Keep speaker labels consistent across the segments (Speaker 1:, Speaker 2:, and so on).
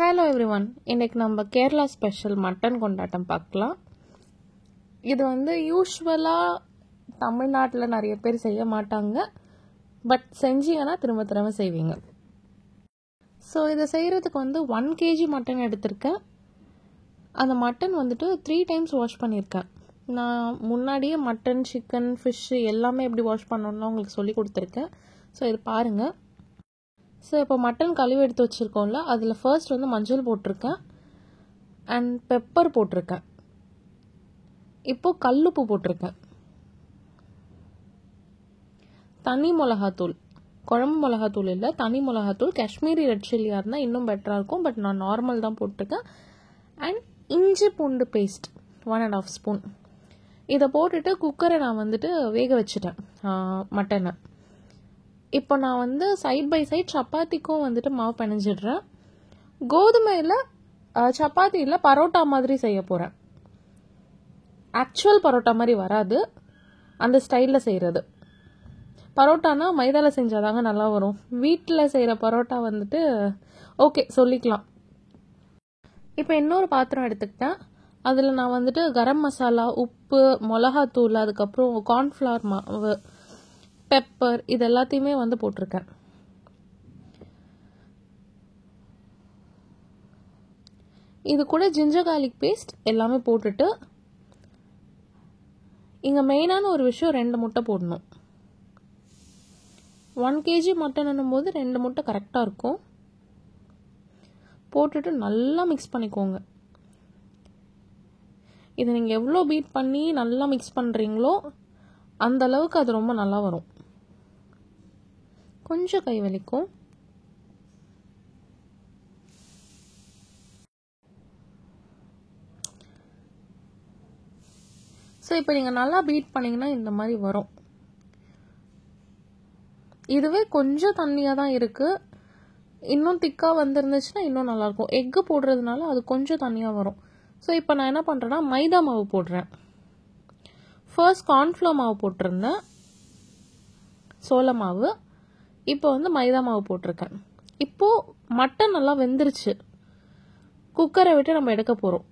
Speaker 1: Hello everyone, இன்றைக்கி நம்ம Kerala special mutton கொண்டாட்டம் பார்க்கலாம். இது யூஸ்வலாக தமிழ்நாட்டில் நிறைய பேர் செய்ய மாட்டாங்க, பட் செஞ்சீங்கன்னா திரும்ப திரும்ப செய்வீங்க. ஸோ இதை செய்கிறதுக்கு 1 kg மட்டன் எடுத்திருக்கேன். அந்த மட்டன் 3 times வாஷ் பண்ணியிருக்கேன். நான் முன்னாடியே மட்டன், சிக்கன், ஃபிஷ்ஷு எல்லாமே எப்படி வாஷ் பண்ணணும்னு உங்களுக்கு சொல்லி கொடுத்துருக்கேன். ஸோ இது பாருங்கள். ஸோ இப்போ மட்டன் கழுவி எடுத்து வச்சுருக்கோம்ல, அதில் ஃபர்ஸ்ட் மஞ்சள் போட்டிருக்கேன் அண்ட் பெப்பர் போட்டிருக்கேன். இப்போது கல்லுப்பு போட்டிருக்கேன். தனி மிளகாத்தூள், குழம்பு மிளகாத்தூள் இல்லை, தனி மிளகாத்தூள். காஷ்மீரி ரெட் சில்லியாக இருந்தால் இன்னும் பெட்டராக இருக்கும், பட் நான் நார்மல் தான் போட்டிருக்கேன். அண்ட் இஞ்சி பூண்டு பேஸ்ட் 1.5 ஸ்பூன். இதை போட்டுட்டு குக்கரை நான் வேக வச்சுட்டேன் மட்டனை. இப்போ நான் சைட் பை சைட் சப்பாத்திக்கும் மாவு பிணைஞ்சிடுறேன். கோதுமையில் சப்பாத்தியில் பரோட்டா மாதிரி செய்ய போகிறேன். ஆக்சுவல் பரோட்டா மாதிரி வராது, அந்த ஸ்டைலில் செய்கிறது. பரோட்டானா மைதாவில் செஞ்சாதாங்க நல்லா வரும். வீட்டில் செய்கிற பரோட்டா ஓகே சொல்லிக்கலாம். இப்போ இன்னொரு பாத்திரம் எடுத்துக்கிட்டேன். அதில் நான் கரம் மசாலா, உப்பு, மிளகாத்தூள், அதுக்கப்புறம் கார்ன்ஃப்ளவர் மாவு, பெப்பர், இது எல்லாத்தையுமே போட்டிருக்கேன். இது கூட ஜிஞ்சர் கார்லிக் பேஸ்ட் எல்லாமே போட்டுட்டு, இங்கே மெயினான ஒரு விஷயம், 2 முட்டை போடணும். 1 kg மட்டன் போது 2 முட்டை கரெக்டாக இருக்கும். போட்டுட்டு நல்லா மிக்ஸ் பண்ணிக்கோங்க. இது நீங்கள் எவ்வளோ பீட் பண்ணி நல்லா மிக்ஸ் பண்ணுறீங்களோ அந்த அளவுக்கு அது ரொம்ப நல்லா வரும். கொஞ்சம் கை வலிக்கும். ஸோ இப்போ நீங்கள் நல்லா பீட் பண்ணிங்கன்னா இந்த மாதிரி வரும். இதுவே கொஞ்சம் தண்ணியாக தான் இருக்குது. இன்னும் திக்காக வந்துருந்துச்சுன்னா இன்னும் நல்லாயிருக்கும். எக்கு போடுறதுனால அது கொஞ்சம் தண்ணியாக வரும். ஸோ இப்போ நான் என்ன பண்ணுறேன்னா மைதா மாவு போடுறேன். ஃபர்ஸ்ட் கார்ன்ஃப்ளவர் மாவு போட்டிருந்தேன், சோள மாவு. இப்போ மைதா மாவு போட்டிருக்கேன். இப்போது மட்டன் நல்லா வெந்துருச்சு. குக்கரை விட்டு நம்ம எடுக்க போகிறோம்.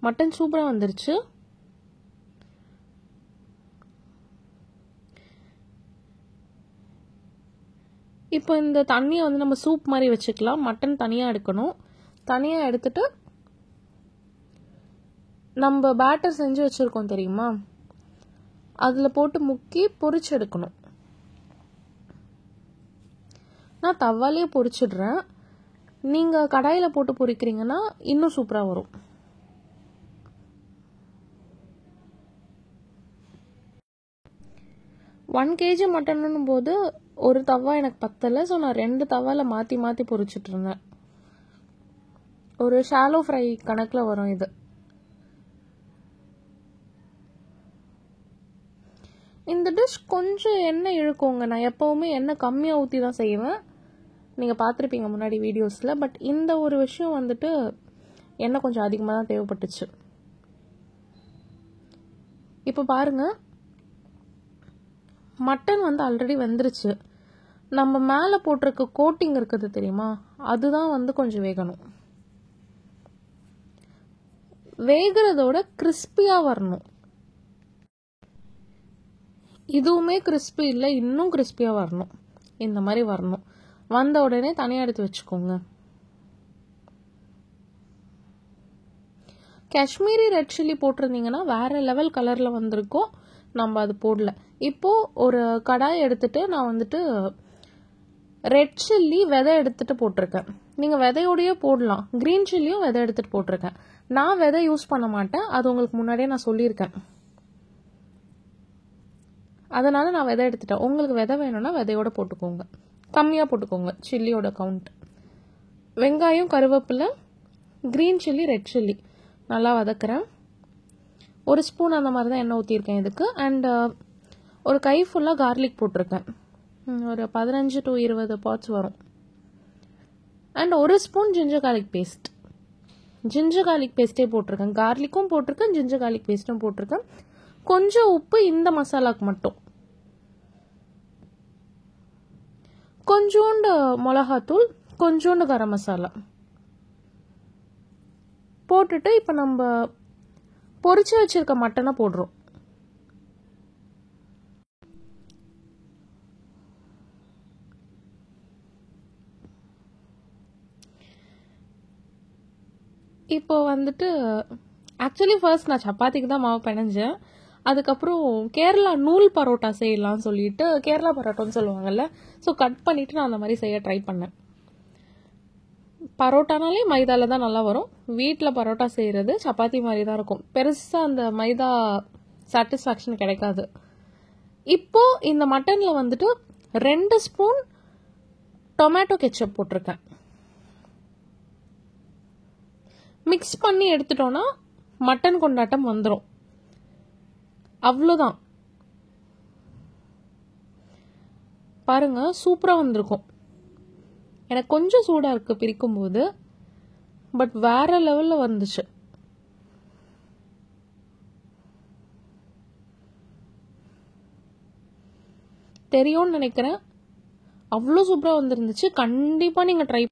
Speaker 1: மட்டன் சூப்பராக வந்துருச்சு. இப்போ இந்த தண்ணியை நம்ம சூப் மாதிரி வச்சுக்கலாம். மட்டன் தனியாக எடுக்கணும். தனியாக எடுத்துட்டு நம்ம பேட்டர் செஞ்சு வச்சுருக்கோம் தெரியுமா, அதில் போட்டு முக்கி பொரிச்சு எடுக்கணும். நான் தவாலேயே பொரிச்சிடுறேன். நீங்கள் கடாயில் போட்டு பொரிக்கிறீங்கன்னா இன்னும் சூப்பராக வரும். ஒன் கேஜி மட்டன்னும் போது ஒரு தவா எனக்கு பத்தலை. ஸோ நான் 2 தவாவில் மாற்றி மாற்றி பொரிச்சிட்டு இருந்தேன். ஒரு ஷாலோ ஃப்ரை கணக்கில் வரும் இது. இந்த டிஷ் கொஞ்சம் எண்ணெய் இழுக்குங்க. நான் எப்போவுமே எண்ணெய் கம்மியாக ஊற்றி தான் செய்வேன். நீங்கள் பார்த்துருப்பீங்க முன்னாடி வீடியோஸில். பட் இந்த ஒரு விஷயம் எண்ணெய் கொஞ்சம் அதிகமாக தான் தேவைப்பட்டுச்சு. இப்போ பாருங்கள், மட்டன் ஆல்ரெடி வெந்துருச்சு. நம்ம மேலே போட்டிருக்க கோட்டிங் இருக்குது தெரியுமா, அதுதான் கொஞ்சம் வேகணும். வேகிறதோட கிறிஸ்பியாக வரணும். இதுவுமே கிறிஸ்பி இல்லை, இன்னும் கிறிஸ்பியாக வரணும். இந்த மாதிரி வரணும். வந்த உடனே தனியாக எடுத்து வச்சுக்கோங்க. காஷ்மீரி ரெட் சில்லி போட்டிருந்தீங்கன்னா வேறு லெவல் கலரில் வந்திருக்கும். நம்ம அது போடல. இப்போது ஒரு கடாய் எடுத்துட்டு நான் ரெட் சில்லி விதை எடுத்துகிட்டு போட்டிருக்கேன். நீங்கள் விதையோடையே போடலாம். க்ரீன் சில்லியும் விதை எடுத்துகிட்டு போட்டிருக்கேன். நான் விதை யூஸ் பண்ண மாட்டேன், அது உங்களுக்கு முன்னாடியே நான் சொல்லியிருக்கேன். அதனால் நான் விதை எடுத்துட்டேன். உங்களுக்கு விதை வேணும்னா விதையோட போட்டுக்கோங்க, கம்மியாக போட்டுக்கோங்க சில்லியோட கவுண்ட். வெங்காயம், கருவேப்பிலை, க்ரீன் சில்லி, ரெட் சில்லி நல்லா வதக்குறேன். 1 ஸ்பூன் அந்த மாதிரி தான் எண்ணெய் ஊற்றிருக்கேன் இதுக்கு. அண்ட் ஒரு கை ஃபுல்லாக கார்லிக் போட்டிருக்கேன். ஒரு 15 to 20 பார்ட்ஸ் வரும். And 1 spoon ginger garlic paste. Ginger garlic பேஸ்ட்டே போட்டிருக்கேன். கார்லிக்கும் போட்டிருக்கேன், ஜிஞ்சர் கார்லிக் பேஸ்ட்டும் போட்டிருக்கேன். கொஞ்சம் உப்பு இந்த மசாலாவுக்கு மட்டும். கொஞ்சோண்டு மிளகாத்தூள், கொஞ்சோண்டு கரம் மசாலா போட்டுட்டு இப்போ நம்ம பொரிச்சு வச்சிருக்க மட்டனை போடுறோம். இப்போ வந்துட்டு ஆக்சுவலி ஃபர்ஸ்ட் நான் சப்பாத்திக்கு தான் மாவு பிணைஞ்சேன். அதுக்கப்புறம் கேரளா நூல் பரோட்டா செய்யலாம்னு சொல்லிட்டு, கேரளா பரோட்டான்னு சொல்லுவாங்கல்ல, ஸோ கட் பண்ணிட்டு நான் அந்த மாதிரி செய்ய ட்ரை பண்ணேன். பரோட்டானாலே மைதால தான் நல்லா வரும். வீட்டில் பரோட்டா செய்கிறது சப்பாத்தி மாதிரி தான் இருக்கும். பெருசாக அந்த மைதா சாட்டிஸ்ஃபேக்ஷன் கிடைக்காது. இப்போ இந்த மட்டனில் வந்துட்டு 2 ஸ்பூன் டொமேட்டோ கெச்சப் போட்டிருக்கேன். மிக்ஸ் பண்ணி எடுத்துட்டோன்னா மட்டன் கொண்டாட்டம் வந்துடும். அவ்வளோதான். பாருங்க, சூப்பராக வந்திருக்கும். எனக்கு கொஞ்சம் சூடாக இருக்குது பிரிக்கும் போது, பட் வேற லெவலில் வந்துச்சு. தெரியும்னு நினைக்கிறேன். அவ்வளோ சூப்பராக வந்துருந்துச்சு. கண்டிப்பாக நீங்கள் ட்ரை